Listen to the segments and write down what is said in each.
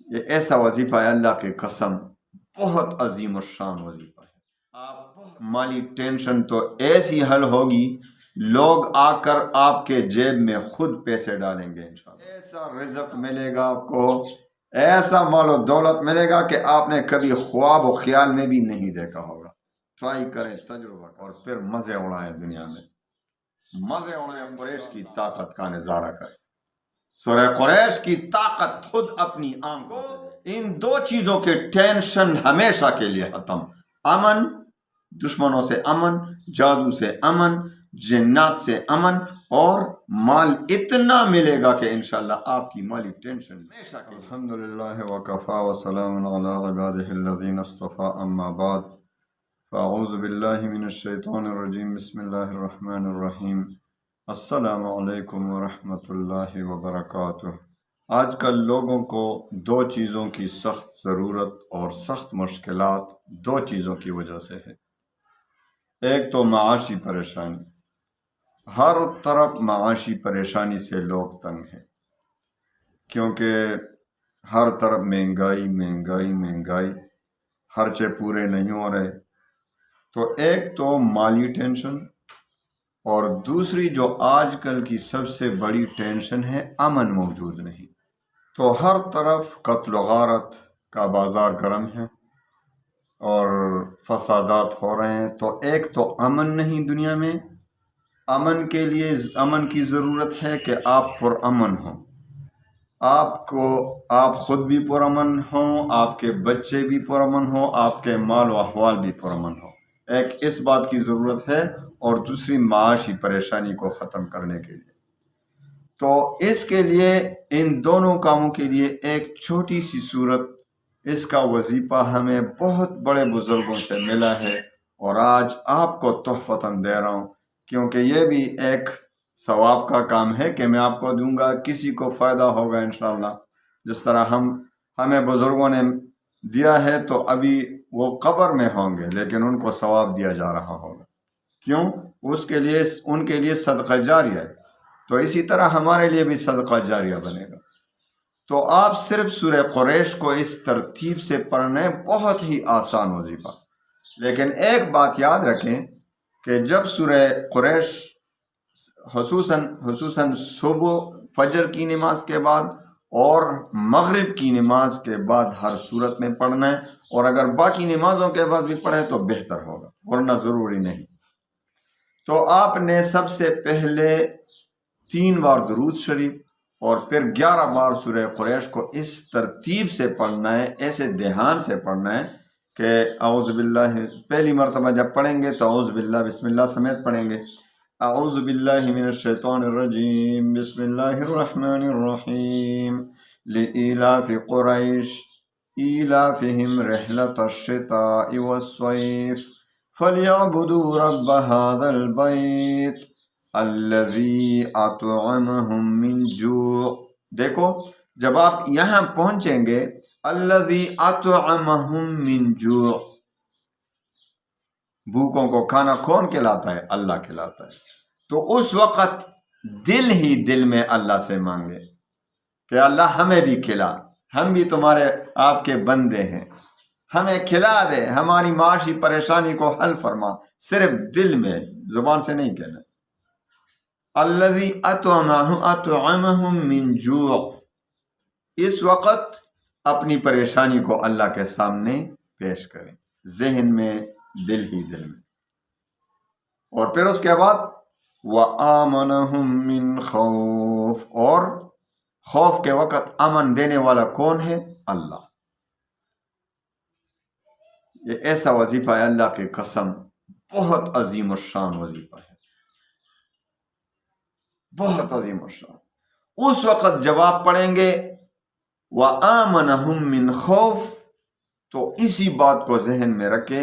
یہ ایسا وظیفہ ہے اللہ کی قسم، بہت عظیم الشان وظیفہ ہے۔ آپ مالی ٹینشن تو ایسی حل ہوگی، لوگ آ کر آپ کے جیب میں خود پیسے ڈالیں گے انشاءاللہ۔ ایسا رزق ملے گا آپ کو، ایسا مال و دولت ملے گا کہ آپ نے کبھی خواب و خیال میں بھی نہیں دیکھا ہوگا۔ ٹرائی کریں، تجربہ اور پھر مزے اڑائیں، دنیا میں مزے اڑائیں، قریش کی طاقت کا نظارہ کریں۔ سورہ قریش کی طاقت خود اپنی آنکھوں سے، ان دو چیزوں کے ٹینشن ہمیشہ کے لیے ختم۔ امن، دشمنوں سے امن، جادو سے امن، جنات سے امن، اور مال اتنا ملے گا کہ انشاءاللہ آپ کی مالی ٹینشن ہمیشہ کے لیے۔ الحمدللہ وکفا وسلام علی عبادہ الذین اصطفی، اما بعد فاعوذ باللہ من الشیطان الرجیم، بسم اللہ الرحمن الرحیم۔ السلام علیکم ورحمۃ اللہ وبرکاتہ۔ آج کل لوگوں کو دو چیزوں کی سخت ضرورت اور سخت مشکلات دو چیزوں کی وجہ سے ہے۔ ایک تو معاشی پریشانی، ہر طرف معاشی پریشانی سے لوگ تنگ ہیں، کیونکہ ہر طرف مہنگائی مہنگائی مہنگائی، خرچے پورے نہیں ہو رہے۔ تو ایک تو مالی ٹینشن، اور دوسری جو آج کل کی سب سے بڑی ٹینشن ہے، امن موجود نہیں۔ تو ہر طرف قتل و غارت کا بازار گرم ہے اور فسادات ہو رہے ہیں۔ تو ایک تو امن نہیں دنیا میں، امن کے لیے امن کی ضرورت ہے کہ آپ پرامن ہوں، آپ خود بھی پرامن ہوں، آپ کے بچے بھی پرامن ہوں، آپ کے مال و احوال بھی پرامن ہوں۔ ایک اس بات کی ضرورت ہے، اور دوسری معاشی پریشانی کو ختم کرنے کے لیے۔ تو اس کے لیے، ان دونوں کاموں کے لیے ایک چھوٹی سی صورت، اس کا وظیفہ ہمیں بہت بڑے بزرگوں سے ملا ہے، اور آج آپ کو تحفتاً دے رہا ہوں، کیونکہ یہ بھی ایک ثواب کا کام ہے کہ میں آپ کو دوں گا، کسی کو فائدہ ہوگا انشاءاللہ۔ جس طرح ہمیں بزرگوں نے دیا ہے تو ابھی وہ قبر میں ہوں گے، لیکن ان کو ثواب دیا جا رہا ہوگا۔ کیوں؟ ان کے لیے صدقہ جاریہ ہے، تو اسی طرح ہمارے لیے بھی صدقہ جاریہ بنے گا۔ تو آپ صرف سورہ قریش کو اس ترتیب سے پڑھنے، بہت ہی آسان وظیفہ۔ لیکن ایک بات یاد رکھیں کہ جب سورہ قریش خصوصاً صبح فجر کی نماز کے بعد اور مغرب کی نماز کے بعد ہر صورت میں پڑھنا ہے، اور اگر باقی نمازوں کے بعد بھی پڑھیں تو بہتر ہوگا، ورنہ ضروری نہیں۔ تو آپ نے سب سے پہلے 3 بار درود شریف اور پھر 11 بار سورہ قریش کو اس ترتیب سے پڑھنا ہے، ایسے دھیان سے پڑھنا ہے کہ اعوذ باللہ، پہلی مرتبہ جب پڑھیں گے تو اعوذ باللہ بسم اللہ سمیت پڑھیں گے۔ اعوذ باللہ من الشیطان الرجیم، بسم اللہ الرحمن الرحیم، لإیلاف قریش ایلافہم رحلۃ الشتاء والصیف فلیعبدوا رب هذا البیت الذی اطعمہم من جوع۔ دیکھو، جب آپ یہاں پہنچیں گے، الذی اطعمہم من جوع، بھوکوں کو کھانا کون کھلاتا ہے؟ اللہ کھلاتا ہے۔ تو اس وقت دل ہی دل میں اللہ سے مانگے کہ اللہ ہمیں بھی کھلا، ہم بھی تمہارے آپ کے بندے ہیں، ہمیں کھلا دے، ہماری معاشی پریشانی کو حل فرما۔ صرف دل میں، زبان سے نہیں کہنا۔ الذی اطعمہم من جوع، اس وقت اپنی پریشانی کو اللہ کے سامنے پیش کریں، ذہن میں، دل ہی دل میں۔ اور پھر اس کے بعد وآمنہم من خوف، اور خوف کے وقت امن دینے والا کون ہے؟ اللہ۔ یہ ایسا وظیفہ ہے اللہ کی قسم، بہت عظیم الشان وظیفہ ہے، بہت عظیم الشان۔ اس وقت جب آپ پڑھیں گے وآمنہم من خوف، تو اسی بات کو ذہن میں رکھے،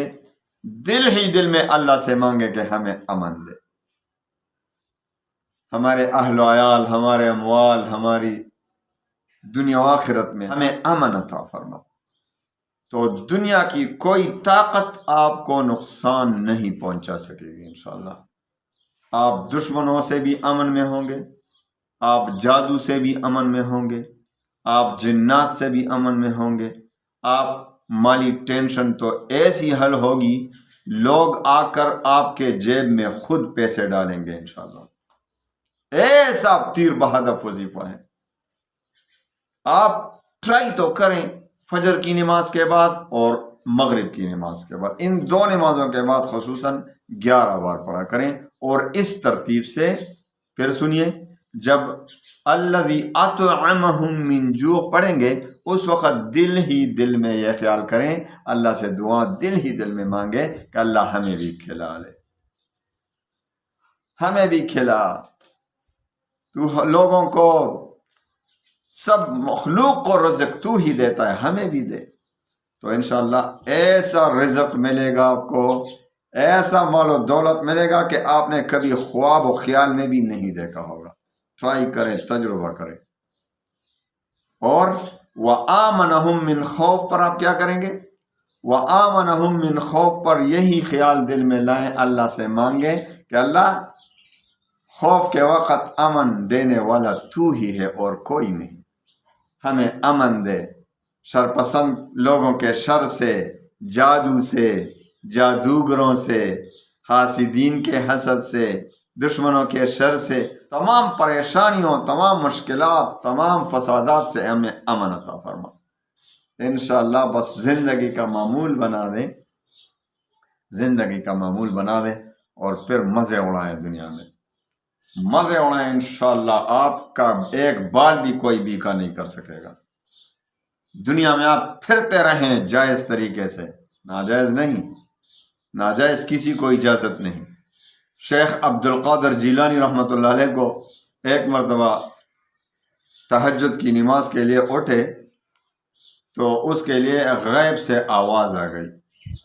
دل ہی دل میں اللہ سے مانگے کہ ہمیں امن دے، ہمارے اہل و عیال، ہمارے اموال، ہماری دنیا و آخرت میں ہمیں امن عطا فرما۔ تو دنیا کی کوئی طاقت آپ کو نقصان نہیں پہنچا سکے گی انشاءاللہ۔ آپ دشمنوں سے بھی امن میں ہوں گے، آپ جادو سے بھی امن میں ہوں گے، آپ جنات سے بھی امن میں ہوں گے. آپ مالی ٹینشن تو ایسی حل ہوگی، لوگ آ کر آپ کے جیب میں خود پیسے ڈالیں گے انشاءاللہ. ایسا تیر بہدف وظیفہ ہے. آپ ٹرائی تو کریں فجر کی نماز کے بعد اور مغرب کی نماز کے بعد، ان دو نمازوں کے بعد خصوصاً 11 بار پڑھا کریں. اور اس ترتیب سے پھر سنیے، جب الذی اطعمہم من جوع پڑھیں گے اس وقت دل ہی دل میں یہ خیال کریں، اللہ سے دعا دل ہی دل میں مانگے کہ اللہ ہمیں بھی کھلا لے، ہمیں بھی کھلا. تو لوگوں کو، سب مخلوق کو رزق تو ہی دیتا ہے، ہمیں بھی دے. تو انشاءاللہ ایسا رزق ملے گا آپ کو، ایسا مال و دولت ملے گا کہ آپ نے کبھی خواب و خیال میں بھی نہیں دیکھا ہوگا. ٹرائی کریں، تجربہ کریں. اور وَآمَنَهُم مِّن خوف پر آپ کیا کریں گے؟ وَآمَنَهُم مِّن خوف پر یہی خیال دل میں لائیں، اللہ سے مانگیں کہ اللہ خوف کے وقت امن دینے والا تو ہی ہے اور کوئی نہیں، ہمیں امن دے شرپسند لوگوں کے شر سے، جادو سے، جادوگروں سے، حاسدین کے حسد سے، دشمنوں کے شر سے، تمام پریشانیوں، تمام مشکلات، تمام فسادات سے ہمیں امن عطا فرما. انشاءاللہ بس زندگی کا معمول بنا دیں، زندگی کا معمول بنا دیں اور پھر مزے اڑائیں، دنیا میں مزے اڑائیں. انشاءاللہ آپ کا ایک بال بھی کوئی بیکا نہیں کر سکے گا. دنیا میں آپ پھرتے رہیں جائز طریقے سے، ناجائز نہیں، ناجائز کسی کو اجازت نہیں. شیخ عبد القادر جیلانی رحمۃ اللہ علیہ کو ایک مرتبہ تہجد کی نماز کے لیے اٹھے تو اس کے لیے غیب سے آواز آ گئی.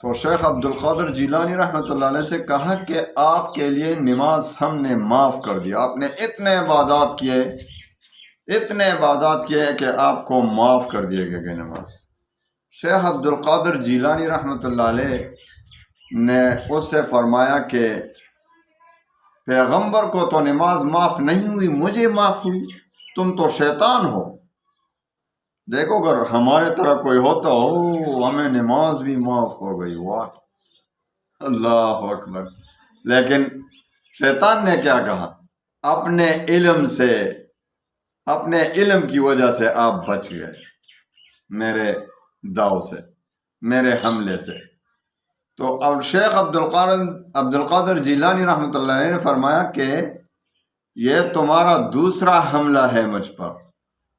تو شیخ عبد القادر جیلانی رحمۃ اللہ علیہ سے کہا کہ آپ کے لیے نماز ہم نے معاف کر دیا، آپ نے اتنے عبادات کیے، اتنے عبادات کیے کہ آپ کو معاف کر دیے گئے نماز. شیخ عبد القادر جیلانی رحمۃ اللہ علیہ نے اس سے فرمایا کہ پیغمبر کو تو نماز معاف نہیں ہوئی، مجھے معاف ہوئی، تم تو شیطان ہو. دیکھو اگر ہمارے طرح کوئی ہوتا ہو، ہمیں نماز بھی معاف ہو گئی، واہ اللہ اکبر. لیکن شیطان نے کیا کہا؟ اپنے علم سے، اپنے علم کی وجہ سے آپ بچ گئے میرے داؤ سے، میرے حملے سے. تو اب شیخ عبد القادر جیلانی رحمۃ اللہ علیہ نے فرمایا کہ یہ تمہارا دوسرا حملہ ہے مجھ پر،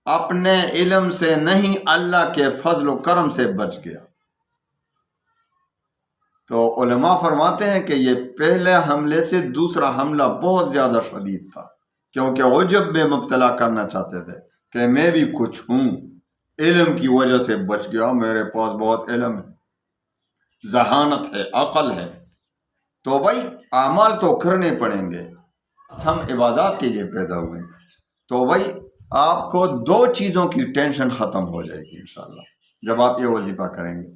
اپنے علم سے نہیں، اللہ کے فضل و کرم سے بچ گیا. تو علماء فرماتے ہیں کہ یہ پہلے حملے سے دوسرا حملہ بہت زیادہ شدید تھا، کیونکہ عجب میں مبتلا کرنا چاہتے تھے کہ میں بھی کچھ ہوں، علم کی وجہ سے بچ گیا، میرے پاس بہت علم ہے، ذہانت ہے، عقل ہے. تو بھائی اعمال تو کرنے پڑیں گے، ہم عبادات کے لیے پیدا ہوئے. تو بھائی آپ کو 2 چیزوں کی ٹینشن ختم ہو جائے گی انشاءاللہ جب آپ یہ وظیفہ کریں گے.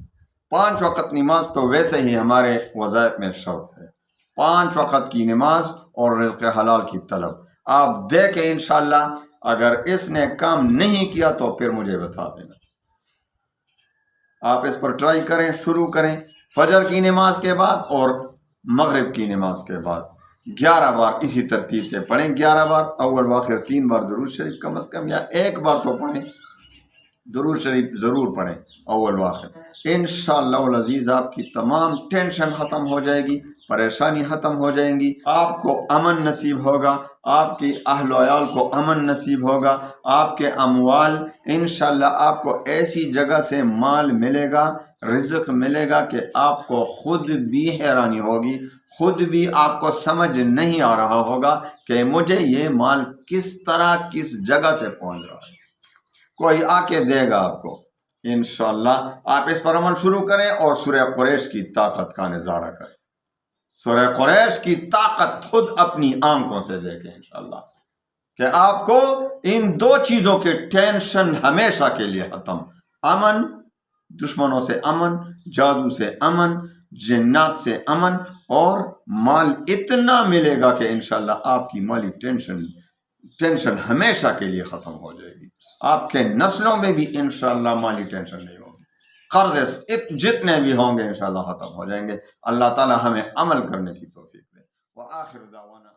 5 وقت نماز تو ویسے ہی ہمارے وظائف میں شرط ہے، 5 وقت کی نماز اور رزق حلال کی طلب. آپ دیکھیں انشاءاللہ اگر اس نے کام نہیں کیا تو پھر مجھے بتا دینا. آپ اس پر ٹرائی کریں، شروع کریں فجر کی نماز کے بعد اور مغرب کی نماز کے بعد 11 بار اسی ترتیب سے پڑھیں. 11 بار، اول واخر 3 بار درود شریف کم از کم، یا 1 بار تو پڑھیں، درود شریف ضرور پڑھیں اول واخر. انشاءاللہ العزیز آپ کی تمام ٹینشن ختم ہو جائے گی، پریشانی ختم ہو جائیں گی، آپ کو امن نصیب ہوگا، آپ کی اہل و عیال کو امن نصیب ہوگا، آپ کے اموال انشاءاللہ آپ کو ایسی جگہ سے مال ملے گا، رزق ملے گا کہ آپ کو خود بھی حیرانی ہوگی، خود بھی آپ کو سمجھ نہیں آ رہا ہوگا کہ مجھے یہ مال کس طرح کس جگہ سے پہنچ رہا ہے. کوئی آ کے دے گا آپ کو. انشاءاللہ آپ اس پر عمل شروع کریں اور سورہ قریش کی طاقت کا نظارہ کریں. سورہ قریش کی طاقت خود اپنی آنکھوں سے دیکھیں انشاءاللہ کہ آپ کو ان 2 چیزوں کے ٹینشن ہمیشہ کے لیے ختم. امن، دشمنوں سے امن، جادو سے امن، جنات سے امن، اور مال اتنا ملے گا کہ انشاءاللہ آپ کی مالی ٹینشن ٹینشن ہمیشہ کے لیے ختم ہو جائے گی. آپ کے نسلوں میں بھی انشاءاللہ مالی ٹینشن نہیں ہوگی. قرض جتنے بھی ہوں گے انشاءاللہ ختم ہو جائیں گے. اللہ تعالی ہمیں عمل کرنے کی توفیق دے. وآخر دعوانا